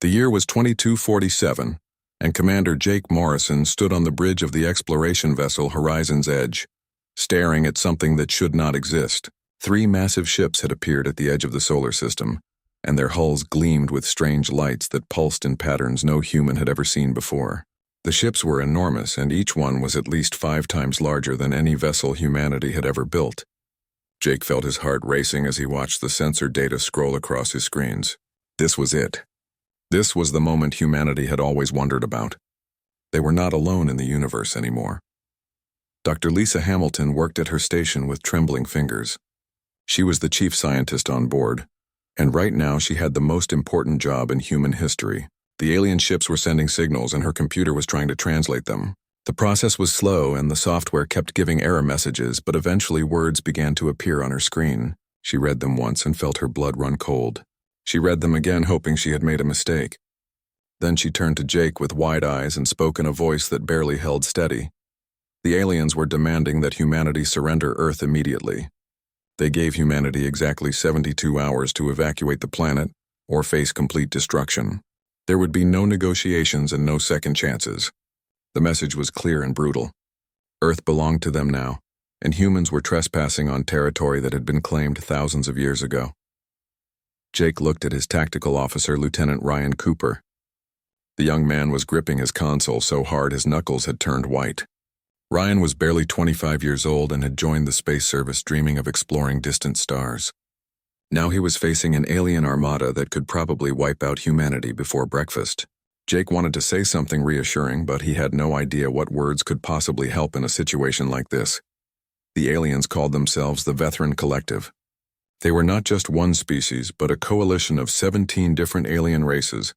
The year was 2247, and Commander Jake Morrison stood on the bridge of the exploration vessel Horizon's Edge, staring at something that should not exist. 3 massive ships had appeared at the edge of the solar system, and their hulls gleamed with strange lights that pulsed in patterns no human had ever seen before. The ships were enormous, and each one was at least 5 times larger than any vessel humanity had ever built. Jake felt his heart racing as he watched the sensor data scroll across his screens. This was it. This was the moment humanity had always wondered about. They were not alone in the universe anymore. Dr. Lisa Hamilton worked at her station with trembling fingers. She was the chief scientist on board, and right now she had the most important job in human history. The alien ships were sending signals, and her computer was trying to translate them. The process was slow, and the software kept giving error messages, but eventually words began to appear on her screen. She read them once and felt her blood run cold. She read them again, hoping she had made a mistake. Then she turned to Jake with wide eyes and spoke in a voice that barely held steady. The aliens were demanding that humanity surrender Earth immediately. They gave humanity exactly 72 hours to evacuate the planet or face complete destruction. There would be no negotiations and no second chances. The message was clear and brutal. Earth belonged to them now, and humans were trespassing on territory that had been claimed thousands of years ago. Jake looked at his tactical officer, Lieutenant Ryan Cooper. The young man was gripping his console so hard his knuckles had turned white. Ryan was barely 25 years old and had joined the space service dreaming of exploring distant stars. Now he was facing an alien armada that could probably wipe out humanity before breakfast. Jake wanted to say something reassuring, but he had no idea what words could possibly help in a situation like this. The aliens called themselves the Veteran Collective. They were not just one species, but a coalition of 17 different alien races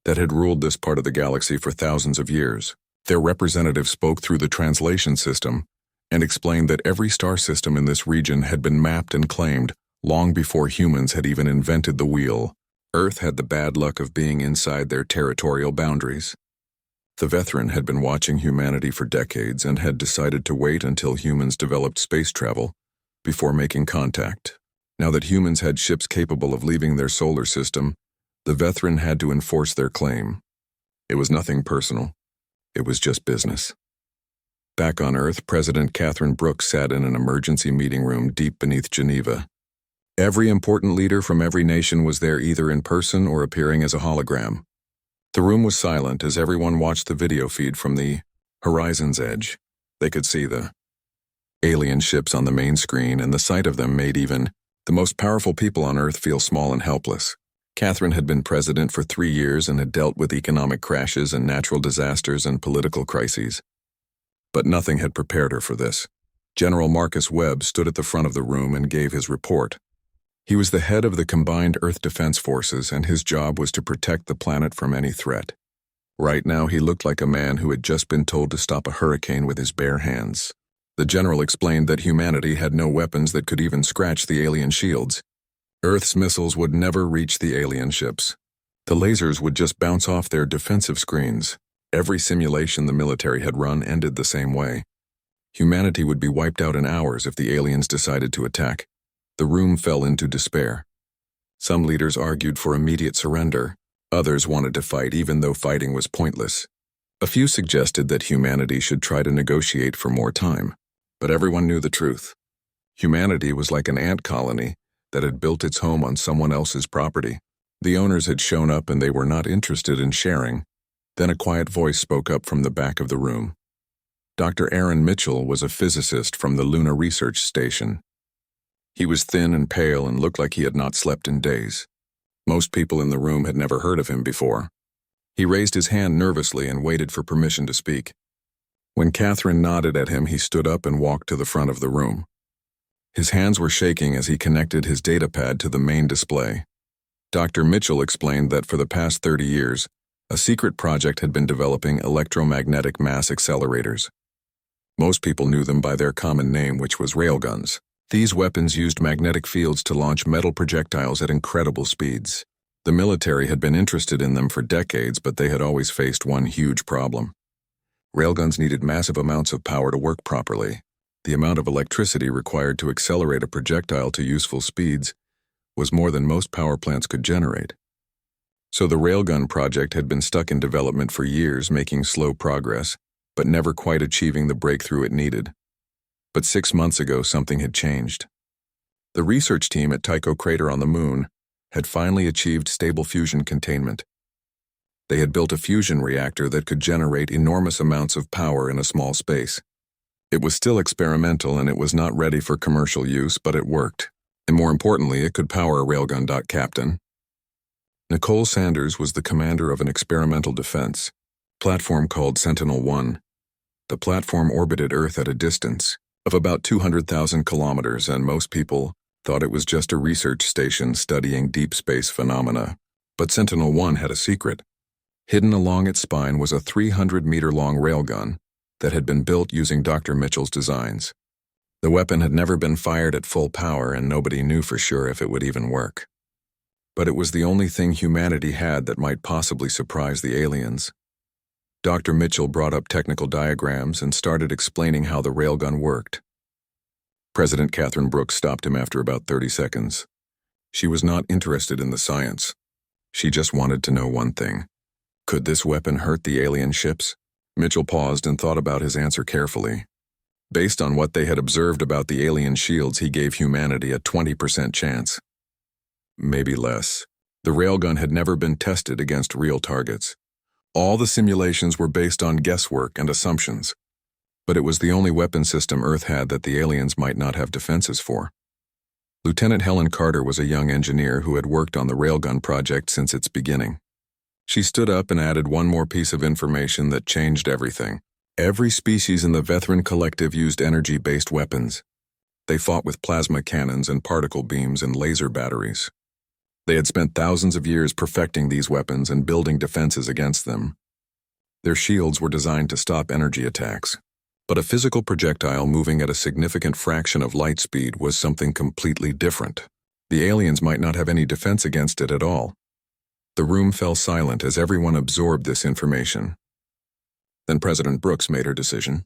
that had ruled this part of the galaxy for thousands of years. Their representative spoke through the translation system and explained that every star system in this region had been mapped and claimed long before humans had even invented the wheel. Earth had the bad luck of being inside their territorial boundaries. The Veteran had been watching humanity for decades and had decided to wait until humans developed space travel before making contact. Now that humans had ships capable of leaving their solar system, the Veteran had to enforce their claim. It was nothing personal. It was just business. Back on Earth, President Catherine Brooks sat in an emergency meeting room deep beneath Geneva. Every important leader from every nation was there, either in person or appearing as a hologram. The room was silent as everyone watched the video feed from the Horizon's Edge. They could see the alien ships on the main screen, and the sight of them made even the most powerful people on Earth feel small and helpless. Catherine had been president for 3 years and had dealt with economic crashes and natural disasters and political crises. But nothing had prepared her for this. General Marcus Webb stood at the front of the room and gave his report. He was the head of the combined Earth Defense Forces, and his job was to protect the planet from any threat. Right now, he looked like a man who had just been told to stop a hurricane with his bare hands. The general explained that humanity had no weapons that could even scratch the alien shields. Earth's missiles would never reach the alien ships. The lasers would just bounce off their defensive screens. Every simulation the military had run ended the same way. Humanity would be wiped out in hours if the aliens decided to attack. The room fell into despair. Some leaders argued for immediate surrender. Others wanted to fight even though fighting was pointless. A few suggested that humanity should try to negotiate for more time. But everyone knew the truth. Humanity was like an ant colony that had built its home on someone else's property. The owners had shown up and they were not interested in sharing. Then a quiet voice spoke up from the back of the room. Dr. Aaron Mitchell was a physicist from the Lunar Research Station. He was thin and pale and looked like he had not slept in days. Most people in the room had never heard of him before. He raised his hand nervously and waited for permission to speak. When Catherine nodded at him, he stood up and walked to the front of the room. His hands were shaking as he connected his datapad to the main display. Dr. Mitchell explained that for the past 30 years, a secret project had been developing electromagnetic mass accelerators. Most people knew them by their common name, which was railguns. These weapons used magnetic fields to launch metal projectiles at incredible speeds. The military had been interested in them for decades, but they had always faced one huge problem. Railguns needed massive amounts of power to work properly. The amount of electricity required to accelerate a projectile to useful speeds was more than most power plants could generate. So the Railgun project had been stuck in development for years, making slow progress, but never quite achieving the breakthrough it needed. But 6 months ago, something had changed. The research team at Tycho Crater on the Moon had finally achieved stable fusion containment. They had built a fusion reactor that could generate enormous amounts of power in a small space. It was still experimental and it was not ready for commercial use, but it worked. And more importantly, it could power a railgun. Captain Nicole Sanders was the commander of an experimental defense platform called Sentinel-1. The platform orbited Earth at a distance of about 200,000 kilometers, and most people thought it was just a research station studying deep space phenomena. But Sentinel-1 had a secret. Hidden along its spine was a 300-meter-long railgun that had been built using Dr. Mitchell's designs. The weapon had never been fired at full power, and nobody knew for sure if it would even work. But it was the only thing humanity had that might possibly surprise the aliens. Dr. Mitchell brought up technical diagrams and started explaining how the railgun worked. President Catherine Brooks stopped him after about 30 seconds. She was not interested in the science. She just wanted to know one thing. Could this weapon hurt the alien ships? Mitchell paused and thought about his answer carefully. Based on what they had observed about the alien shields, he gave humanity a 20% chance. Maybe less. The railgun had never been tested against real targets. All the simulations were based on guesswork and assumptions. But it was the only weapon system Earth had that the aliens might not have defenses for. Lieutenant Helen Carter was a young engineer who had worked on the Railgun project since its beginning. She stood up and added one more piece of information that changed everything. Every species in the Vethran Collective used energy-based weapons. They fought with plasma cannons and particle beams and laser batteries. They had spent thousands of years perfecting these weapons and building defenses against them. Their shields were designed to stop energy attacks. But a physical projectile moving at a significant fraction of light speed was something completely different. The aliens might not have any defense against it at all. The room fell silent as everyone absorbed this information. Then President Brooks made her decision.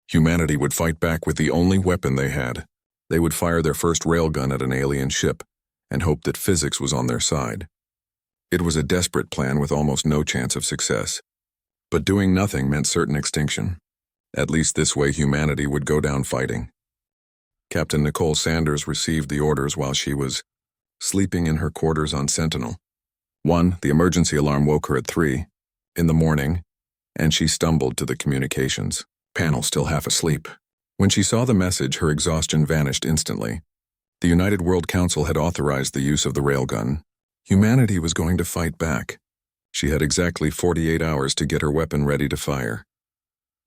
Humanity would fight back with the only weapon they had. They would fire their first railgun at an alien ship and hope that physics was on their side. It was a desperate plan with almost no chance of success. But doing nothing meant certain extinction. At least this way humanity would go down fighting. Captain Nicole Sanders received the orders while she was sleeping in her quarters on Sentinel. The emergency alarm woke her at 3 in the morning, and she stumbled to the communications panel, still half asleep. When she saw the message, her exhaustion vanished instantly. The United World Council had authorized the use of the railgun. Humanity was going to fight back. She had exactly 48 hours to get her weapon ready to fire.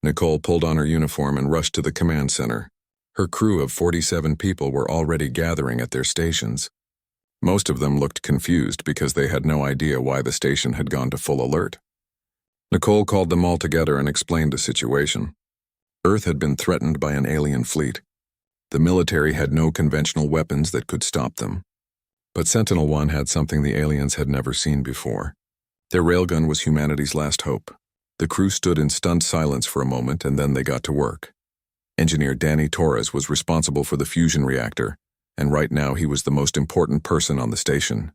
Nicole pulled on her uniform and rushed to the command center. Her crew of 47 people were already gathering at their stations. Most of them looked confused because they had no idea why the station had gone to full alert. Nicole called them all together and explained the situation. Earth had been threatened by an alien fleet. The military had no conventional weapons that could stop them. But Sentinel-1 had something the aliens had never seen before. Their railgun was humanity's last hope. The crew stood in stunned silence for a moment, and then they got to work. Engineer Danny Torres was responsible for the fusion reactor, and right now he was the most important person on the station.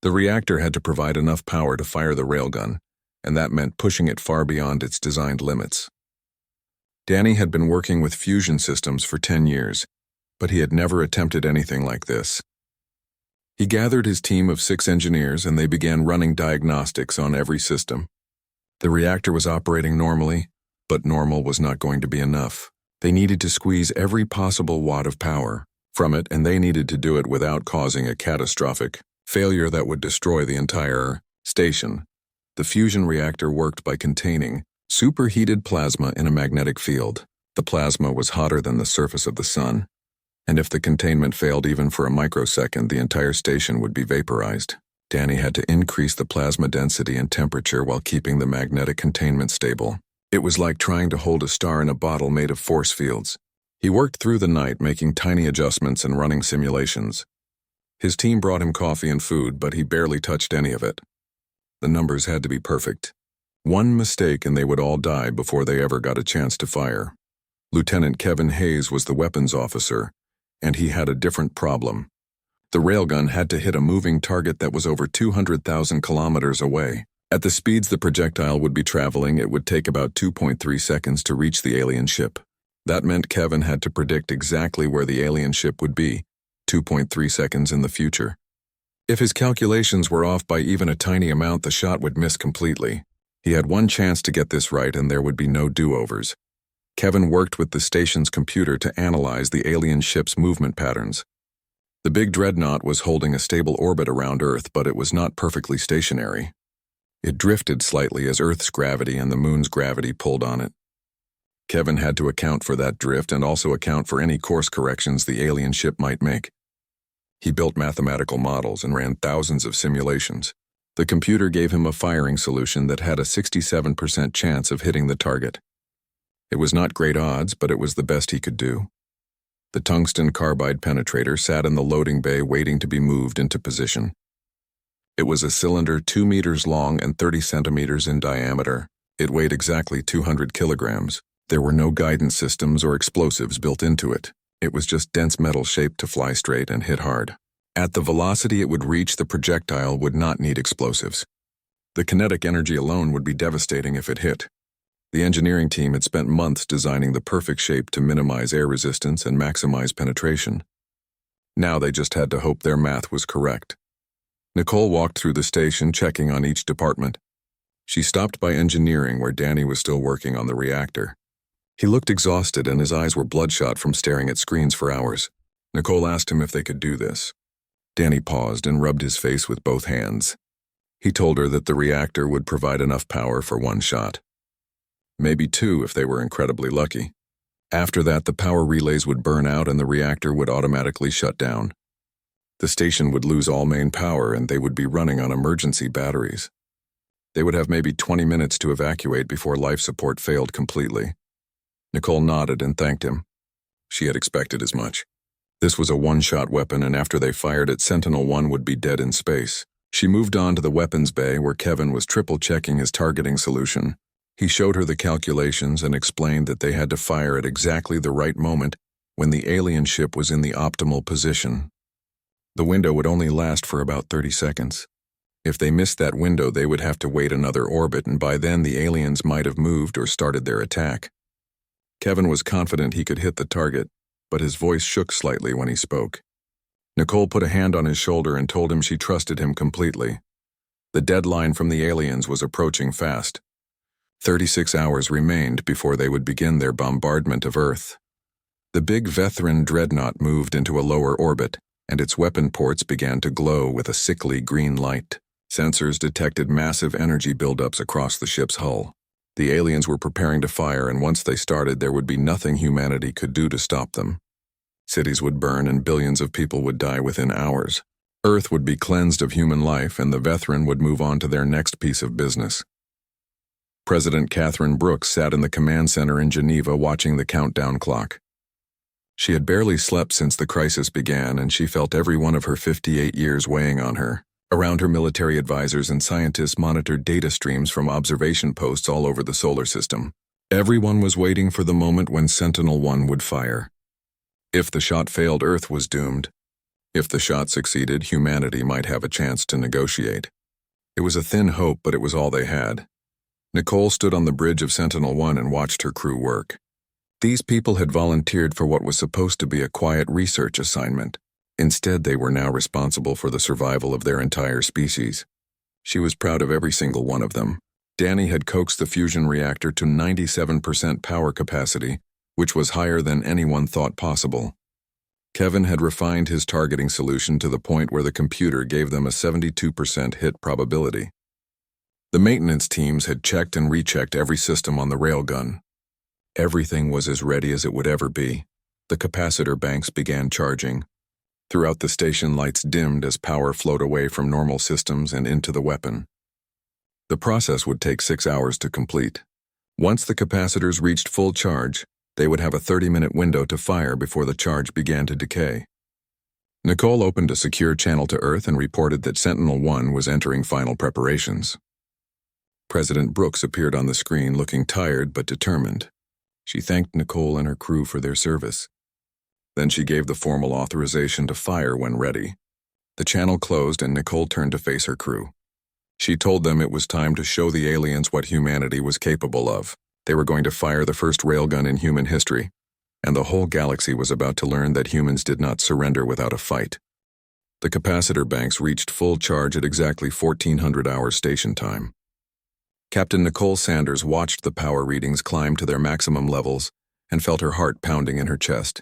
The reactor had to provide enough power to fire the railgun, and that meant pushing it far beyond its designed limits. Danny had been working with fusion systems for 10 years, but he had never attempted anything like this. He gathered his team of 6 engineers, and they began running diagnostics on every system. The reactor was operating normally, but normal was not going to be enough. They needed to squeeze every possible watt of power from it, and they needed to do it without causing a catastrophic failure that would destroy the entire station. The fusion reactor worked by containing superheated plasma in a magnetic field. The plasma was hotter than the surface of the sun, and if the containment failed even for a microsecond, the entire station would be vaporized. Danny had to increase the plasma density and temperature while keeping the magnetic containment stable. It was like trying to hold a star in a bottle made of force fields. He worked through the night, making tiny adjustments and running simulations. His team brought him coffee and food, but he barely touched any of it. The numbers had to be perfect. One mistake and they would all die before they ever got a chance to fire. Lieutenant Kevin Hayes was the weapons officer, and he had a different problem. The railgun had to hit a moving target that was over 200,000 kilometers away. At the speeds the projectile would be traveling, it would take about 2.3 seconds to reach the alien ship. That meant Kevin had to predict exactly where the alien ship would be, 2.3 seconds in the future. If his calculations were off by even a tiny amount, the shot would miss completely. He had one chance to get this right, and there would be no do-overs. Kevin worked with the station's computer to analyze the alien ship's movement patterns. The big dreadnought was holding a stable orbit around Earth, but it was not perfectly stationary. It drifted slightly as Earth's gravity and the Moon's gravity pulled on it. Kevin had to account for that drift and also account for any course corrections the alien ship might make. He built mathematical models and ran thousands of simulations. The computer gave him a firing solution that had a 67% chance of hitting the target. It was not great odds, but it was the best he could do. The tungsten carbide penetrator sat in the loading bay waiting to be moved into position. It was a cylinder 2 meters long and 30 centimeters in diameter. It weighed exactly 200 kilograms. There were no guidance systems or explosives built into it. It was just dense metal shaped to fly straight and hit hard. At the velocity it would reach, the projectile would not need explosives. The kinetic energy alone would be devastating if it hit. The engineering team had spent months designing the perfect shape to minimize air resistance and maximize penetration. Now they just had to hope their math was correct. Nicole walked through the station, checking on each department. She stopped by engineering, where Danny was still working on the reactor. He looked exhausted and his eyes were bloodshot from staring at screens for hours. Nicole asked him if they could do this. Danny paused and rubbed his face with both hands. He told her that the reactor would provide enough power for one shot. Maybe two if they were incredibly lucky. After that, the power relays would burn out and the reactor would automatically shut down. The station would lose all main power and they would be running on emergency batteries. They would have maybe 20 minutes to evacuate before life support failed completely. Nicole nodded and thanked him. She had expected as much. This was a one-shot weapon, and after they fired it, Sentinel-1 would be dead in space. She moved on to the weapons bay, where Kevin was triple-checking his targeting solution. He showed her the calculations and explained that they had to fire at exactly the right moment when the alien ship was in the optimal position. The window would only last for about 30 seconds. If they missed that window, they would have to wait another orbit, and by then the aliens might have moved or started their attack. Kevin was confident he could hit the target, but his voice shook slightly when he spoke. Nicole put a hand on his shoulder and told him she trusted him completely. The deadline from the aliens was approaching fast. 36 hours remained before they would begin their bombardment of Earth. The big Veteran dreadnought moved into a lower orbit, and its weapon ports began to glow with a sickly green light. Sensors detected massive energy buildups across the ship's hull. The aliens were preparing to fire, and once they started, there would be nothing humanity could do to stop them. Cities would burn and billions of people would die within hours. Earth would be cleansed of human life, and the Veteran would move on to their next piece of business. President Catherine Brooks sat in the command center in Geneva watching the countdown clock. She had barely slept since the crisis began, and she felt every one of her 58 years weighing on her. Around her, military advisors and scientists monitored data streams from observation posts all over the solar system. Everyone was waiting for the moment when Sentinel-1 would fire. If the shot failed, Earth was doomed. If the shot succeeded, humanity might have a chance to negotiate. It was a thin hope, but it was all they had. Nicole stood on the bridge of Sentinel-1 and watched her crew work. These people had volunteered for what was supposed to be a quiet research assignment. Instead, they were now responsible for the survival of their entire species. She was proud of every single one of them. Danny had coaxed the fusion reactor to 97% power capacity, which was higher than anyone thought possible. Kevin had refined his targeting solution to the point where the computer gave them a 72% hit probability. The maintenance teams had checked and rechecked every system on the railgun. Everything was as ready as it would ever be. The capacitor banks began charging. Throughout the station, lights dimmed as power flowed away from normal systems and into the weapon. The process would take 6 hours to complete. Once the capacitors reached full charge, they would have a 30-minute window to fire before the charge began to decay. Nicole opened a secure channel to Earth and reported that Sentinel-1 was entering final preparations. President Brooks appeared on the screen looking tired but determined. She thanked Nicole and her crew for their service. Then she gave the formal authorization to fire when ready. The channel closed and Nicole turned to face her crew. She told them it was time to show the aliens what humanity was capable of. They were going to fire the first railgun in human history, and the whole galaxy was about to learn that humans did not surrender without a fight. The capacitor banks reached full charge at exactly 1400 hours station time. Captain Nicole Sanders watched the power readings climb to their maximum levels and felt her heart pounding in her chest.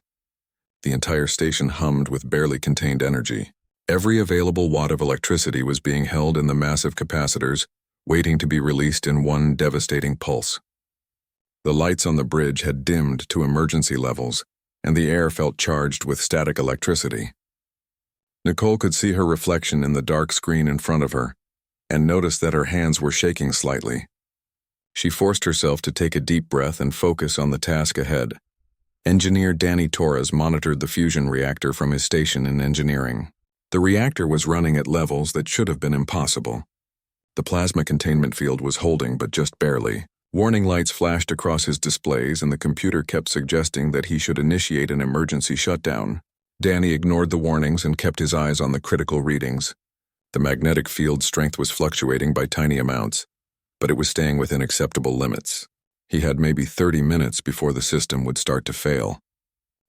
The entire station hummed with barely contained energy. Every available watt of electricity was being held in the massive capacitors, waiting to be released in one devastating pulse. The lights on the bridge had dimmed to emergency levels, and the air felt charged with static electricity. Nicole could see her reflection in the dark screen in front of her, and noticed that her hands were shaking slightly. She forced herself to take a deep breath and focus on the task ahead. Engineer Danny Torres monitored the fusion reactor from his station in engineering. The reactor was running at levels that should have been impossible. The plasma containment field was holding, but just barely. Warning lights flashed across his displays, and the computer kept suggesting that he should initiate an emergency shutdown. Danny ignored the warnings and kept his eyes on the critical readings. The magnetic field strength was fluctuating by tiny amounts, but it was staying within acceptable limits. He had maybe 30 minutes before the system would start to fail.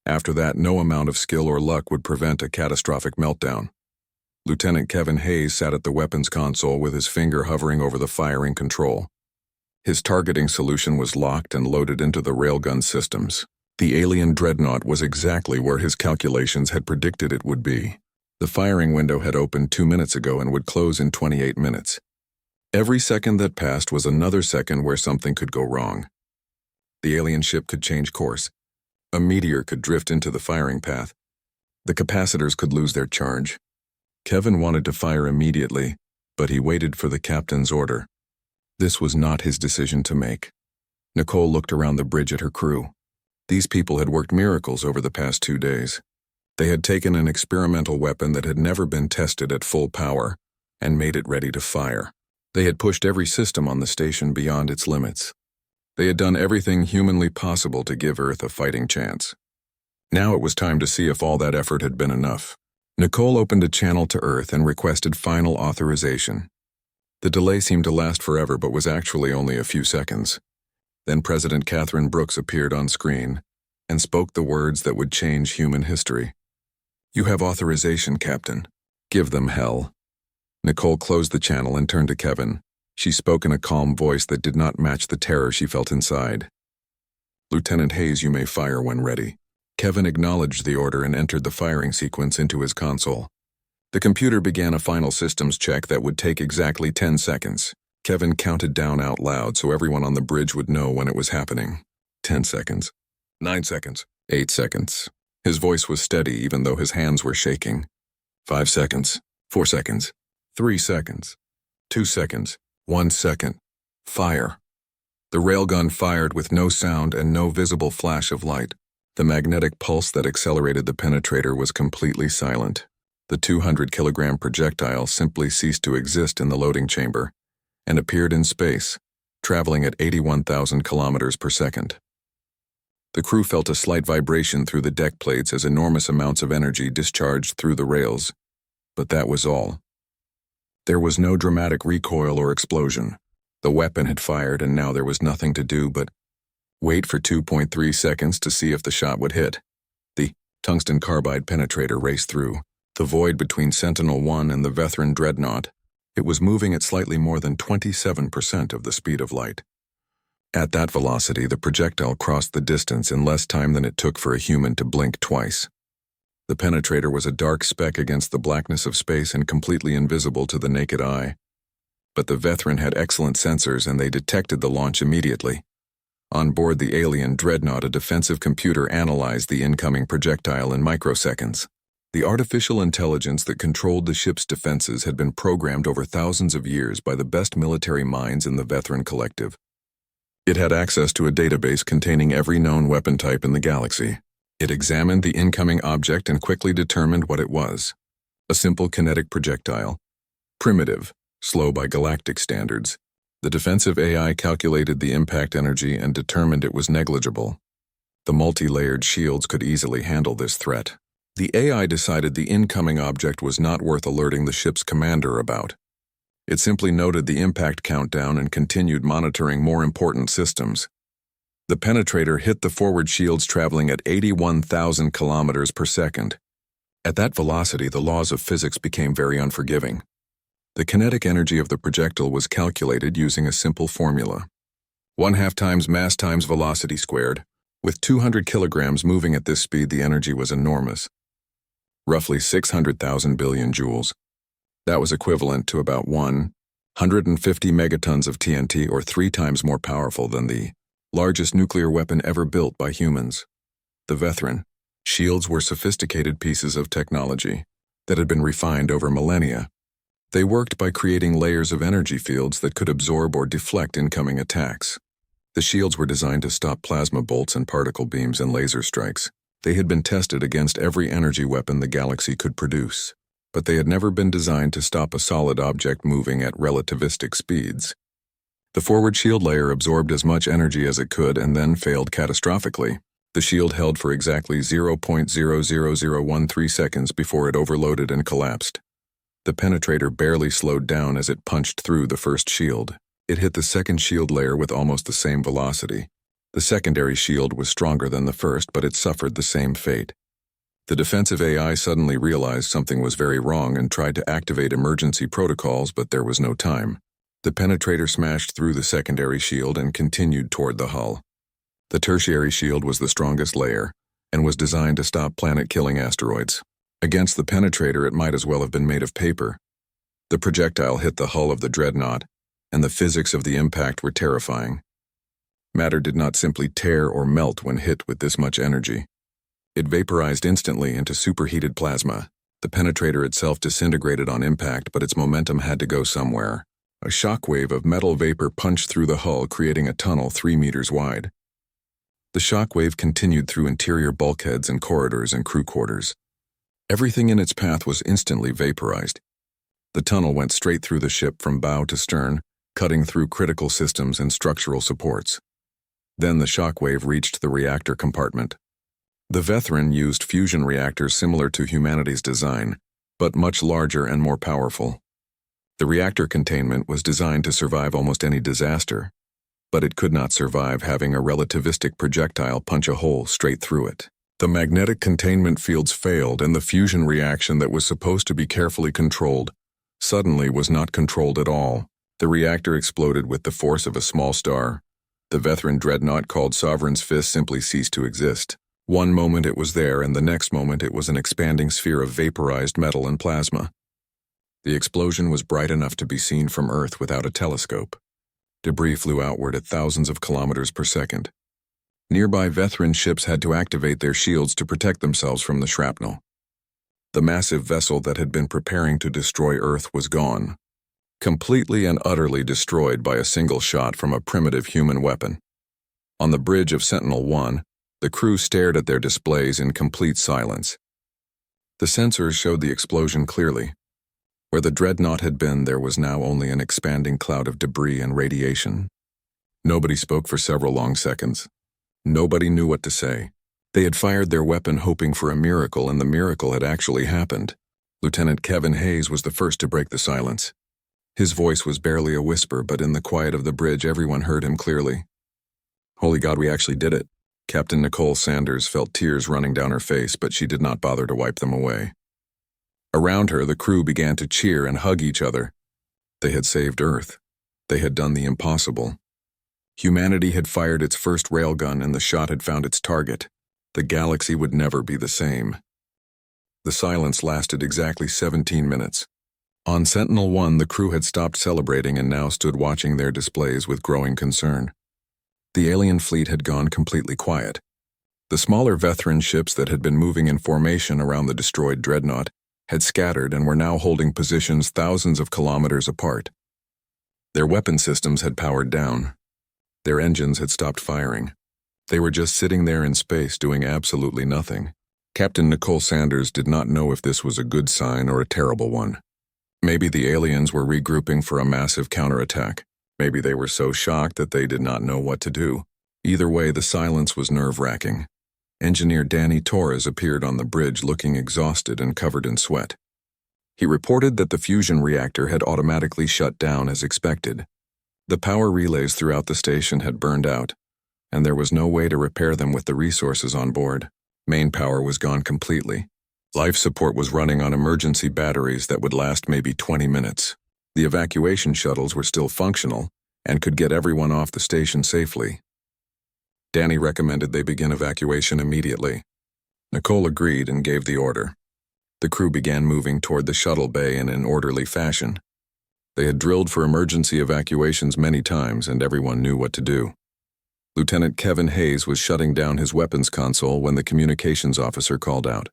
After that, no amount of skill or luck would prevent a catastrophic meltdown. Lieutenant Kevin Hayes sat at the weapons console with his finger hovering over the firing control. His targeting solution was locked and loaded into the railgun systems. The alien dreadnought was exactly where his calculations had predicted it would be. The firing window had opened 2 minutes ago and would close in 28 minutes. Every second that passed was another second where something could go wrong. The alien ship could change course. A meteor could drift into the firing path. The capacitors could lose their charge. Kevin wanted to fire immediately, but he waited for the captain's order. This was not his decision to make. Nicole looked around the bridge at her crew. These people had worked miracles over the past 2 days. They had taken an experimental weapon that had never been tested at full power and made it ready to fire. They had pushed every system on the station beyond its limits. They had done everything humanly possible to give Earth a fighting chance. Now it was time to see if all that effort had been enough. Nicole opened a channel to Earth and requested final authorization. The delay seemed to last forever, but was actually only a few seconds. Then President Catherine Brooks appeared on screen and spoke the words that would change human history. "You have authorization, Captain. Give them hell." Nicole closed the channel and turned to Kevin. She spoke in a calm voice that did not match the terror she felt inside. "Lieutenant Hayes, you may fire when ready." Kevin acknowledged the order and entered the firing sequence into his console. The computer began a final systems check that would take exactly 10 seconds. Kevin counted down out loud so everyone on the bridge would know when it was happening. 10 seconds. 9 seconds. 8 seconds. His voice was steady even though his hands were shaking. 5 seconds. 4 seconds. 3 seconds. 2 seconds. 1 second. Fire. The railgun fired with no sound and no visible flash of light. The magnetic pulse that accelerated the penetrator was completely silent. The 200-kilogram projectile simply ceased to exist in the loading chamber and appeared in space, traveling at 81,000 kilometers per second. The crew felt a slight vibration through the deck plates as enormous amounts of energy discharged through the rails, but that was all. There was no dramatic recoil or explosion. The weapon had fired, and now there was nothing to do but wait for 2.3 seconds to see if the shot would hit. The tungsten carbide penetrator raced through the void between Sentinel-1 and the Veteran Dreadnought. It was moving at slightly more than 27% of the speed of light. At that velocity, the projectile crossed the distance in less time than it took for a human to blink twice. The penetrator was a dark speck against the blackness of space and completely invisible to the naked eye. But the Veteran had excellent sensors, and they detected the launch immediately. On board the alien Dreadnought, a defensive computer analyzed the incoming projectile in microseconds. The artificial intelligence that controlled the ship's defenses had been programmed over thousands of years by the best military minds in the Veteran Collective. It had access to a database containing every known weapon type in the galaxy. It examined the incoming object and quickly determined what it was. A simple kinetic projectile. Primitive, slow by galactic standards. The defensive AI calculated the impact energy and determined it was negligible. The multi-layered shields could easily handle this threat. The AI decided the incoming object was not worth alerting the ship's commander about. It simply noted the impact countdown and continued monitoring more important systems. The penetrator hit the forward shields traveling at 81,000 kilometers per second. At that velocity, the laws of physics became very unforgiving. The kinetic energy of the projectile was calculated using a simple formula. 1/2 times mass times velocity squared. With 200 kilograms moving at this speed, the energy was enormous. Roughly 600,000 billion joules. That was equivalent to about 150 megatons of TNT, or 3 times more powerful than the largest nuclear weapon ever built by humans. The Vethran shields were sophisticated pieces of technology that had been refined over millennia. They worked by creating layers of energy fields that could absorb or deflect incoming attacks. The shields were designed to stop plasma bolts and particle beams and laser strikes. They had been tested against every energy weapon the galaxy could produce, but they had never been designed to stop a solid object moving at relativistic speeds. The forward shield layer absorbed as much energy as it could and then failed catastrophically. The shield held for exactly 0.00013 seconds before it overloaded and collapsed. The penetrator barely slowed down as it punched through the first shield. It hit the second shield layer with almost the same velocity. The secondary shield was stronger than the first, but it suffered the same fate. The defensive AI suddenly realized something was very wrong and tried to activate emergency protocols, but there was no time. The penetrator smashed through the secondary shield and continued toward the hull. The tertiary shield was the strongest layer and was designed to stop planet-killing asteroids. Against the penetrator, it might as well have been made of paper. The projectile hit the hull of the dreadnought, and the physics of the impact were terrifying. Matter did not simply tear or melt when hit with this much energy. It vaporized instantly into superheated plasma. The penetrator itself disintegrated on impact, but its momentum had to go somewhere. A shockwave of metal vapor punched through the hull, creating a tunnel 3 meters wide. The shockwave continued through interior bulkheads and corridors and crew quarters. Everything in its path was instantly vaporized. The tunnel went straight through the ship from bow to stern, cutting through critical systems and structural supports. Then the shockwave reached the reactor compartment. The Vethran used fusion reactors similar to humanity's design, but much larger and more powerful. The reactor containment was designed to survive almost any disaster, but it could not survive having a relativistic projectile punch a hole straight through it. The magnetic containment fields failed, and the fusion reaction that was supposed to be carefully controlled suddenly was not controlled at all. The reactor exploded with the force of a small star. The Vethran dreadnought called Sovereign's Fist simply ceased to exist. One moment it was there, and the next moment it was an expanding sphere of vaporized metal and plasma. The explosion was bright enough to be seen from Earth without a telescope. Debris flew outward at thousands of kilometers per second. Nearby Vethran ships had to activate their shields to protect themselves from the shrapnel. The massive vessel that had been preparing to destroy Earth was gone, completely and utterly destroyed by a single shot from a primitive human weapon. On the bridge of Sentinel-1, the crew stared at their displays in complete silence. The sensors showed the explosion clearly. Where the dreadnought had been, there was now only an expanding cloud of debris and radiation. Nobody spoke for several long seconds. Nobody knew what to say. They had fired their weapon hoping for a miracle, and the miracle had actually happened. Lieutenant Kevin Hayes was the first to break the silence. His voice was barely a whisper, but in the quiet of the bridge, everyone heard him clearly. "Holy God, we actually did it." Captain Nicole Sanders felt tears running down her face, but she did not bother to wipe them away. Around her, the crew began to cheer and hug each other. They had saved Earth. They had done the impossible. Humanity had fired its first railgun, and the shot had found its target. The galaxy would never be the same. The silence lasted exactly 17 minutes. On Sentinel-1, the crew had stopped celebrating and now stood watching their displays with growing concern. The alien fleet had gone completely quiet. The smaller Vethran ships that had been moving in formation around the destroyed dreadnought had scattered and were now holding positions thousands of kilometers apart. Their weapon systems had powered down. Their engines had stopped firing. They were just sitting there in space doing absolutely nothing. Captain Nicole Sanders did not know if this was a good sign or a terrible one. Maybe the aliens were regrouping for a massive counterattack. Maybe they were so shocked that they did not know what to do. Either way, the silence was nerve-wracking. Engineer Danny Torres appeared on the bridge looking exhausted and covered in sweat. He reported that the fusion reactor had automatically shut down as expected. The power relays throughout the station had burned out, and there was no way to repair them with the resources on board. Main power was gone completely. Life support was running on emergency batteries that would last maybe 20 minutes. The evacuation shuttles were still functional and could get everyone off the station safely. Danny recommended they begin evacuation immediately. Nicole agreed and gave the order. The crew began moving toward the shuttle bay in an orderly fashion. They had drilled for emergency evacuations many times, and everyone knew what to do. Lieutenant Kevin Hayes was shutting down his weapons console when the communications officer called out.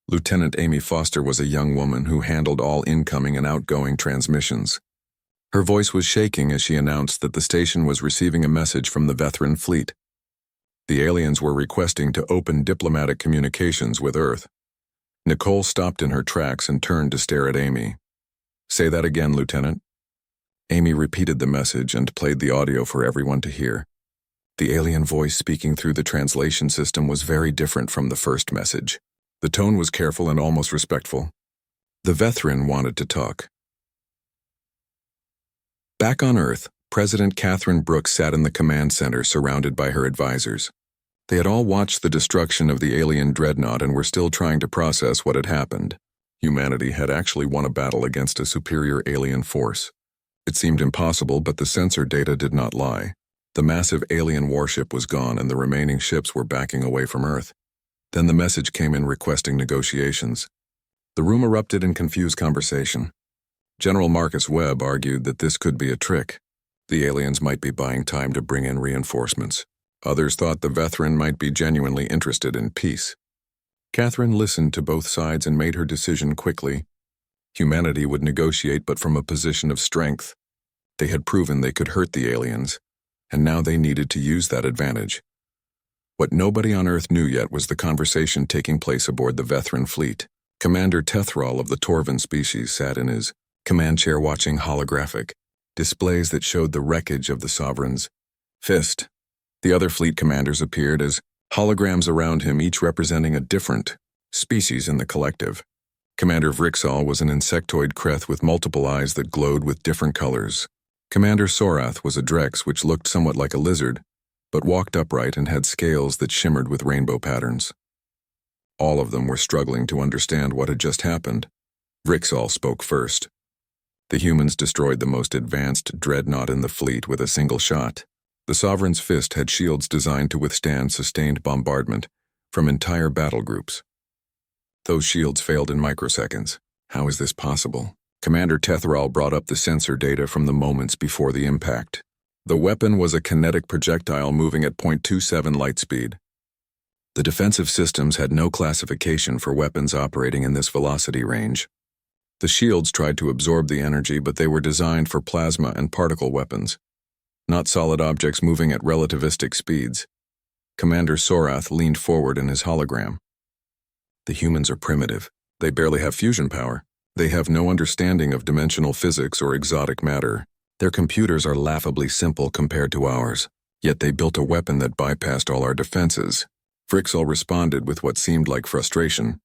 Lieutenant Amy Foster was a young woman who handled all incoming and outgoing transmissions. Her voice was shaking as she announced that the station was receiving a message from the Veteran fleet. The aliens were requesting to open diplomatic communications with Earth. Nicole stopped in her tracks and turned to stare at Amy. "Say that again, Lieutenant." Amy repeated the message and played the audio for everyone to hear. The alien voice speaking through the translation system was very different from the first message. The tone was careful and almost respectful. The Veteran wanted to talk. Back on Earth, President Catherine Brooks sat in the command center surrounded by her advisors. They had all watched the destruction of the alien dreadnought and were still trying to process what had happened. Humanity had actually won a battle against a superior alien force. It seemed impossible, but the sensor data did not lie. The massive alien warship was gone and the remaining ships were backing away from Earth. Then the message came in requesting negotiations. The room erupted in confused conversation. General Marcus Webb argued that this could be a trick. The aliens might be buying time to bring in reinforcements. Others thought the Veteran might be genuinely interested in peace. Catherine listened to both sides and made her decision quickly. Humanity would negotiate, but from a position of strength. They had proven they could hurt the aliens, and now they needed to use that advantage. What nobody on Earth knew yet was the conversation taking place aboard the Veteran fleet. Commander Tethral of the Torvan species sat in his command chair watching holographic displays that showed the wreckage of the Sovereign's fist. The other fleet commanders appeared as holograms around him, each representing a different species in the collective. Commander Vrixal was an insectoid creth with multiple eyes that glowed with different colors. Commander Sorath was a Drex which looked somewhat like a lizard, but walked upright and had scales that shimmered with rainbow patterns. All of them were struggling to understand what had just happened. Vrixal spoke first. The humans destroyed the most advanced dreadnought in the fleet with a single shot. The Sovereign's fist had shields designed to withstand sustained bombardment from entire battle groups. Those shields failed in microseconds. How is this possible? Commander Tethral brought up the sensor data from the moments before the impact. The weapon was a kinetic projectile moving at 0.27 light speed. The defensive systems had no classification for weapons operating in this velocity range. The shields tried to absorb the energy, but they were designed for plasma and particle weapons, not solid objects moving at relativistic speeds. Commander Sorath leaned forward in his hologram. The humans are primitive. They barely have fusion power. They have no understanding of dimensional physics or exotic matter. Their computers are laughably simple compared to ours, yet they built a weapon that bypassed all our defenses. Vrixal responded with what seemed like frustration.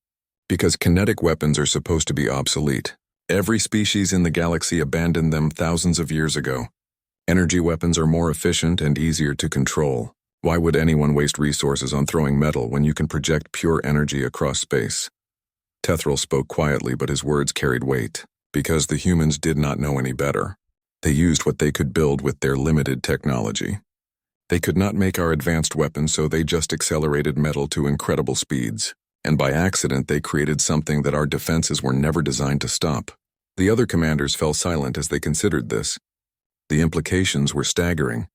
Because kinetic weapons are supposed to be obsolete. Every species in the galaxy abandoned them thousands of years ago. Energy weapons are more efficient and easier to control. Why would anyone waste resources on throwing metal when you can project pure energy across space? Tethral spoke quietly, but his words carried weight. Because the humans did not know any better. They used what they could build with their limited technology. They could not make our advanced weapons, so they just accelerated metal to incredible speeds. And by accident, they created something that our defenses were never designed to stop. The other commanders fell silent as they considered this. The implications were staggering.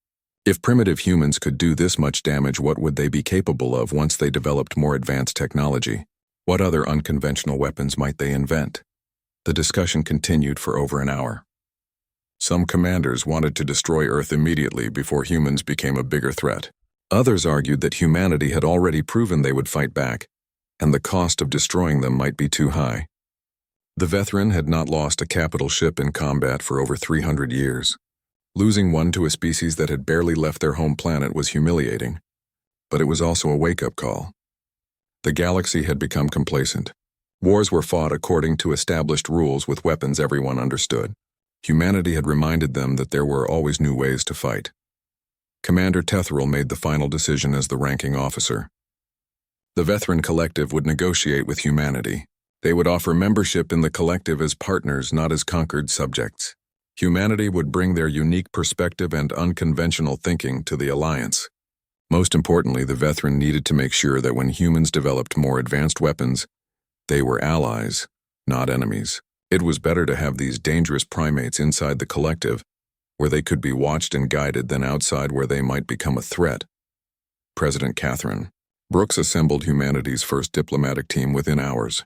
If primitive humans could do this much damage, what would they be capable of once they developed more advanced technology? What other unconventional weapons might they invent? The discussion continued for over an hour. Some commanders wanted to destroy Earth immediately before humans became a bigger threat. Others argued that humanity had already proven they would fight back, and the cost of destroying them might be too high. The Veteran had not lost a capital ship in combat for over 300 years. Losing one to a species that had barely left their home planet was humiliating. but it was also a wake-up call. The galaxy had become complacent. Wars were fought according to established rules with weapons everyone understood. Humanity had reminded them that there were always new ways to fight. Commander Tethril made the final decision as the ranking officer. The Veteran Collective would negotiate with humanity. They would offer membership in the collective as partners, not as conquered subjects. Humanity would bring their unique perspective and unconventional thinking to the alliance. Most importantly, the Veteran needed to make sure that when humans developed more advanced weapons, they were allies, not enemies. It was better to have these dangerous primates inside the collective, where they could be watched and guided, than outside where they might become a threat. President Catherine Brooks assembled humanity's first diplomatic team within hours.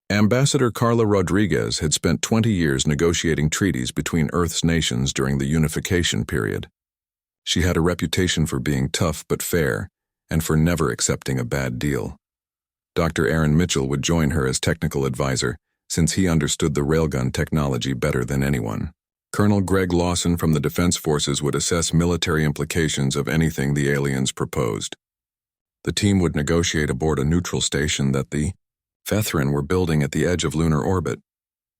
Ambassador Carla Rodriguez had spent 20 years negotiating treaties between Earth's nations during the unification period. She had a reputation for being tough but fair, and for never accepting a bad deal. Dr. Aaron Mitchell would join her as technical advisor, since he understood the railgun technology better than anyone. Colonel Greg Lawson from the Defense Forces would assess military implications of anything the aliens proposed. The team would negotiate aboard a neutral station that the Veteran were building at the edge of lunar orbit.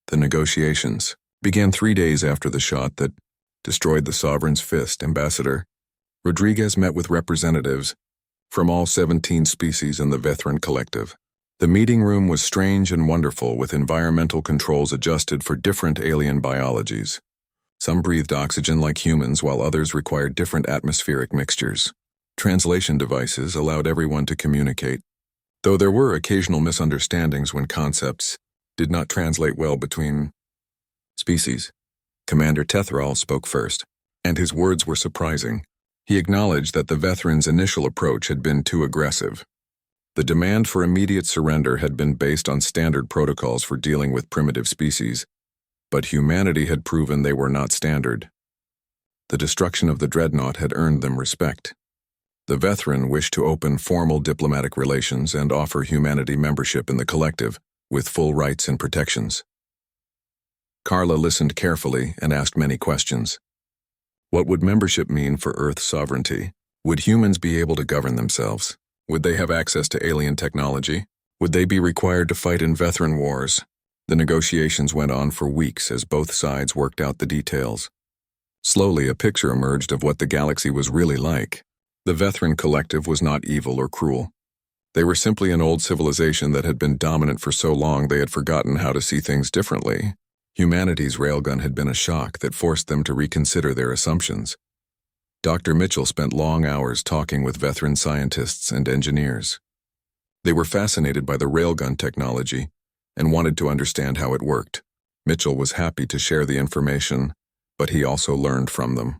The negotiations began 3 days after the shot that destroyed the Sovereign's fist. Ambassador Rodriguez met with representatives from all 17 species in the Veteran Collective. The meeting room was strange and wonderful, with environmental controls adjusted for different alien biologies. Some breathed oxygen like humans, while others required different atmospheric mixtures. Translation devices allowed everyone to communicate, though there were occasional misunderstandings when concepts did not translate well between species. Commander Tethril spoke first, and his words were surprising. He acknowledged that the Veteran's initial approach had been too aggressive. The demand for immediate surrender had been based on standard protocols for dealing with primitive species, but humanity had proven they were not standard. The destruction of the dreadnought had earned them respect. The Veteran wished to open formal diplomatic relations and offer humanity membership in the collective, with full rights and protections. Carla listened carefully and asked many questions. What would membership mean for Earth's sovereignty? Would humans be able to govern themselves? Would they have access to alien technology? Would they be required to fight in Veteran wars? The negotiations went on for weeks as both sides worked out the details. Slowly, a picture emerged of what the galaxy was really like. The Veteran Collective was not evil or cruel. They were simply an old civilization that had been dominant for so long they had forgotten how to see things differently. Humanity's railgun had been a shock that forced them to reconsider their assumptions. Dr. Mitchell spent long hours talking with Veteran scientists and engineers. They were fascinated by the railgun technology and wanted to understand how it worked. Mitchell was happy to share the information, but he also learned from them.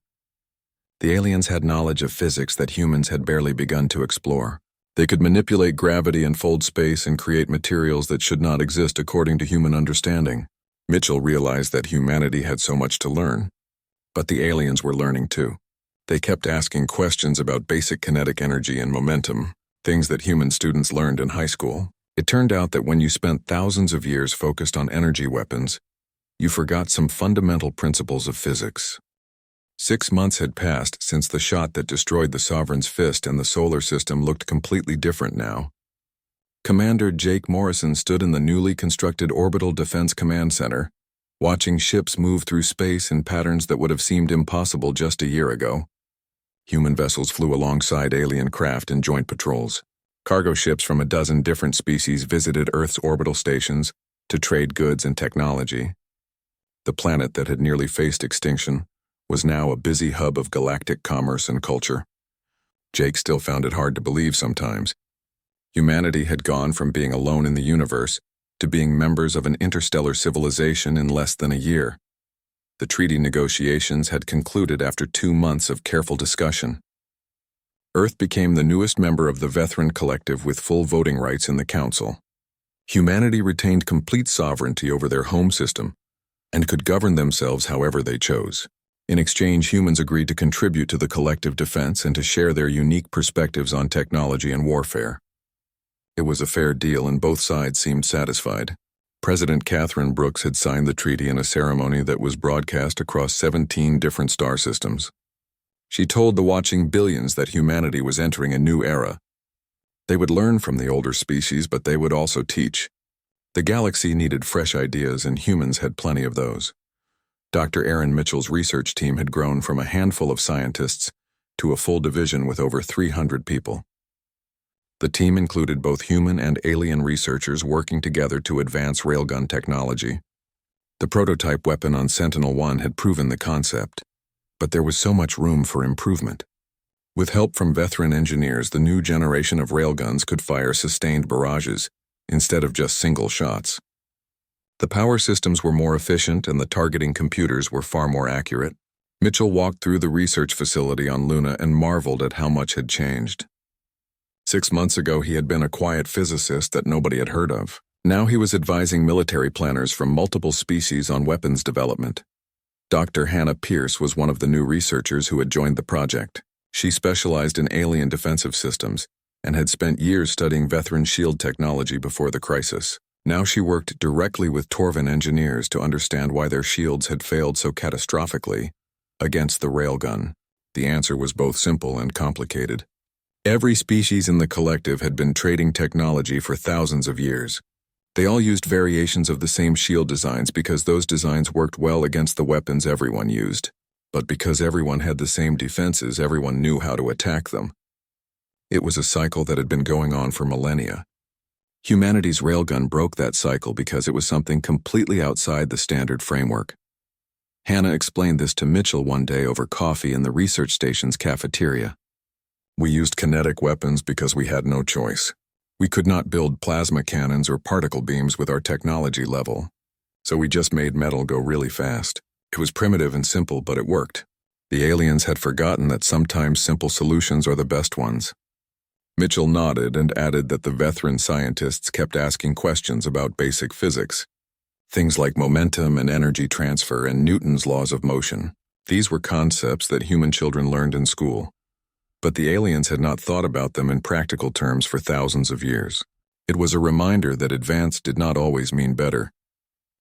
The aliens had knowledge of physics that humans had barely begun to explore. They could manipulate gravity and fold space and create materials that should not exist according to human understanding. Mitchell realized that humanity had so much to learn, but the aliens were learning too. They kept asking questions about basic kinetic energy and momentum, things that human students learned in high school. It turned out that when you spent thousands of years focused on energy weapons, you forgot some fundamental principles of physics. 6 months had passed since the shot that destroyed the Sovereign's fist, and the solar system looked completely different now. Commander Jake Morrison stood in the newly constructed Orbital Defense Command Center, watching ships move through space in patterns that would have seemed impossible just a year ago. Human vessels flew alongside alien craft in joint patrols. Cargo ships from a dozen different species visited Earth's orbital stations to trade goods and technology. The planet that had nearly faced extinction was now a busy hub of galactic commerce and culture. Jake still found it hard to believe sometimes. Humanity had gone from being alone in the universe to being members of an interstellar civilization in less than a year. The treaty negotiations had concluded after 2 months of careful discussion. Earth became the newest member of the Veteran Collective with full voting rights in the Council. Humanity retained complete sovereignty over their home system and could govern themselves however they chose. In exchange, humans agreed to contribute to the collective defense and to share their unique perspectives on technology and warfare. It was a fair deal, and both sides seemed satisfied. President Catherine Brooks had signed the treaty in a ceremony that was broadcast across 17 different star systems. She told the watching billions that humanity was entering a new era. They would learn from the older species, but they would also teach. The galaxy needed fresh ideas, and humans had plenty of those. Dr. Aaron Mitchell's research team had grown from a handful of scientists to a full division with over 300 people. The team included both human and alien researchers working together to advance railgun technology. The prototype weapon on Sentinel-1 had proven the concept, but there was so much room for improvement. With help from veteran engineers, the new generation of railguns could fire sustained barrages instead of just single shots. The power systems were more efficient and the targeting computers were far more accurate. Mitchell walked through the research facility on Luna and marveled at how much had changed. 6 months ago, he had been a quiet physicist that nobody had heard of. Now he was advising military planners from multiple species on weapons development. Dr. Hannah Pierce was one of the new researchers who had joined the project. She specialized in alien defensive systems and had spent years studying veteran shield technology before the crisis. Now she worked directly with Torvan engineers to understand why their shields had failed so catastrophically against the railgun. The answer was both simple and complicated. Every species in the collective had been trading technology for thousands of years. They all used variations of the same shield designs because those designs worked well against the weapons everyone used. But because everyone had the same defenses, everyone knew how to attack them. It was a cycle that had been going on for millennia. Humanity's railgun broke that cycle because it was something completely outside the standard framework. Hannah explained this to Mitchell one day over coffee in the research station's cafeteria. We used kinetic weapons because we had no choice. We could not build plasma cannons or particle beams with our technology level, so we just made metal go really fast. It was primitive and simple, but it worked. The aliens had forgotten that sometimes simple solutions are the best ones. Mitchell nodded and added that the veteran scientists kept asking questions about basic physics, things like momentum and energy transfer and Newton's laws of motion. These were concepts that human children learned in school, but the aliens had not thought about them in practical terms for thousands of years. It was a reminder that advanced did not always mean better.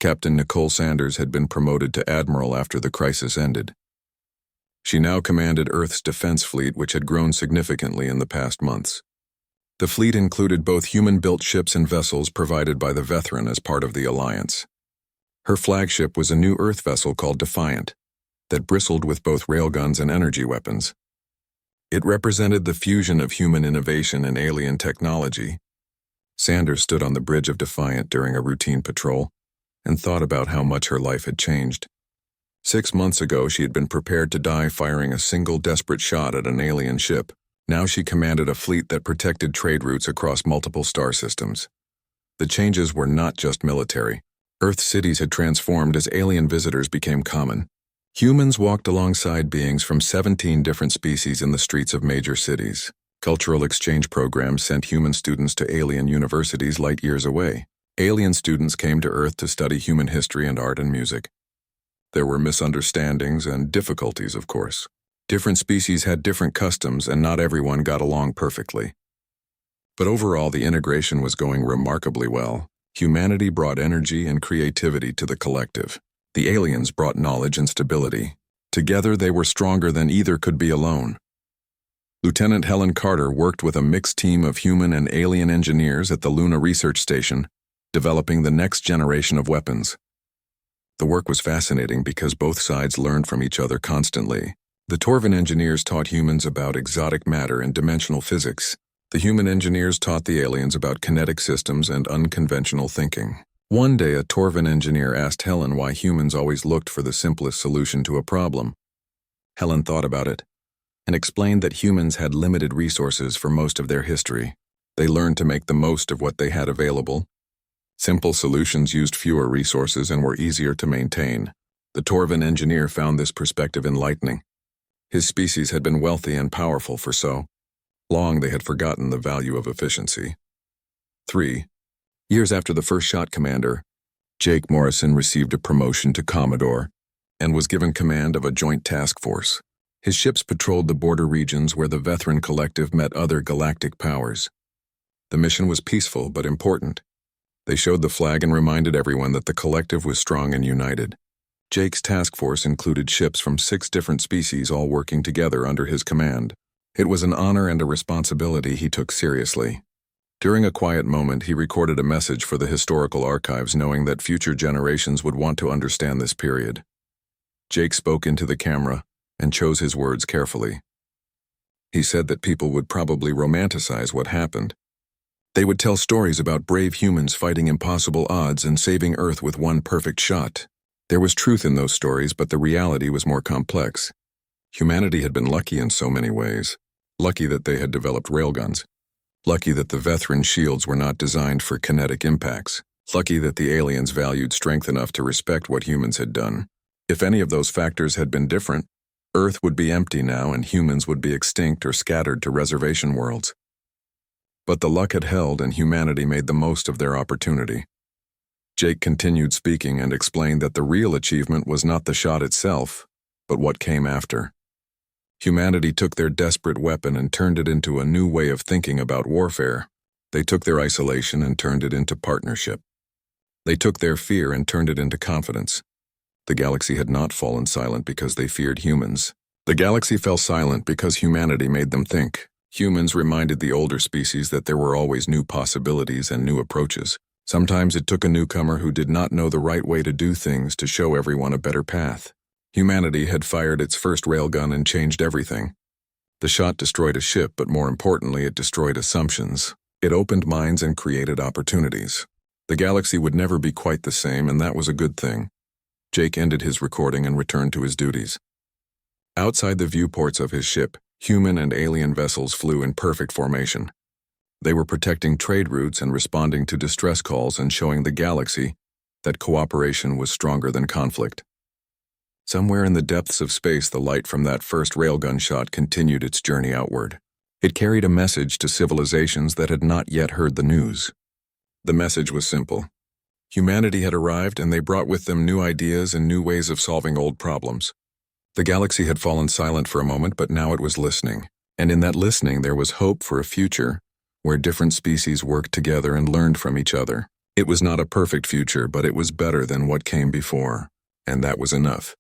Captain Nicole Sanders had been promoted to admiral after the crisis ended. She now commanded Earth's defense fleet, which had grown significantly in the past months. The fleet included both human-built ships and vessels provided by the veteran as part of the alliance. Her flagship was a new Earth vessel called Defiant, that bristled with both railguns and energy weapons. It represented the fusion of human innovation and alien technology. Sanders stood on the bridge of Defiant during a routine patrol and thought about how much her life had changed. 6 months ago, she had been prepared to die firing a single desperate shot at an alien ship. Now she commanded a fleet that protected trade routes across multiple star systems. The changes were not just military. Earth cities had transformed as alien visitors became common. Humans walked alongside beings from 17 different species in the streets of major cities. Cultural exchange programs sent human students to alien universities light years away. Alien students came to Earth to study human history and art and music. There were misunderstandings and difficulties, of course. Different species had different customs, and not everyone got along perfectly. But overall, the integration was going remarkably well. Humanity brought energy and creativity to the collective. The aliens brought knowledge and stability. Together, they were stronger than either could be alone. Lieutenant Helen Carter worked with a mixed team of human and alien engineers at the Luna Research Station, developing the next generation of weapons. The work was fascinating because both sides learned from each other constantly. The Torvan engineers taught humans about exotic matter and dimensional physics. The human engineers taught the aliens about kinetic systems and unconventional thinking. One day, a Torvan engineer asked Helen why humans always looked for the simplest solution to a problem. Helen thought about it and explained that humans had limited resources for most of their history. They learned to make the most of what they had available. Simple solutions used fewer resources and were easier to maintain. The Torvan engineer found this perspective enlightening. His species had been wealthy and powerful for so long they had forgotten the value of efficiency. 3 years after the first shot commander, Jake Morrison received a promotion to Commodore and was given command of a joint task force. His ships patrolled the border regions where the veteran collective met other galactic powers. The mission was peaceful but important. They showed the flag and reminded everyone that the collective was strong and united. Jake's task force included ships from 6 different species all working together under his command. It was an honor and a responsibility he took seriously. During a quiet moment, he recorded a message for the historical archives, knowing that future generations would want to understand this period. Jake spoke into the camera and chose his words carefully. He said that people would probably romanticize what happened. They would tell stories about brave humans fighting impossible odds and saving Earth with one perfect shot. There was truth in those stories, but the reality was more complex. Humanity had been lucky in so many ways. Lucky that they had developed railguns. Lucky that the Vethran shields were not designed for kinetic impacts. Lucky that the aliens valued strength enough to respect what humans had done. If any of those factors had been different, Earth would be empty now and humans would be extinct or scattered to reservation worlds. But the luck had held and humanity made the most of their opportunity. Jake continued speaking and explained that the real achievement was not the shot itself, but what came after. Humanity took their desperate weapon and turned it into a new way of thinking about warfare. They took their isolation and turned it into partnership. They took their fear and turned it into confidence. The galaxy had not fallen silent because they feared humans. The galaxy fell silent because humanity made them think. Humans reminded the older species that there were always new possibilities and new approaches. Sometimes it took a newcomer who did not know the right way to do things to show everyone a better path. Humanity had fired its first railgun and changed everything. The shot destroyed a ship, but more importantly, it destroyed assumptions. It opened minds and created opportunities. The galaxy would never be quite the same, and that was a good thing. Jake ended his recording and returned to his duties. Outside the viewports of his ship, human and alien vessels flew in perfect formation. They were protecting trade routes and responding to distress calls and showing the galaxy that cooperation was stronger than conflict. Somewhere in the depths of space, the light from that first railgun shot continued its journey outward. It carried a message to civilizations that had not yet heard the news. The message was simple. Humanity had arrived, and they brought with them new ideas and new ways of solving old problems. The galaxy had fallen silent for a moment, but now it was listening. And in that listening, there was hope for a future where different species worked together and learned from each other. It was not a perfect future, but it was better than what came before, and that was enough.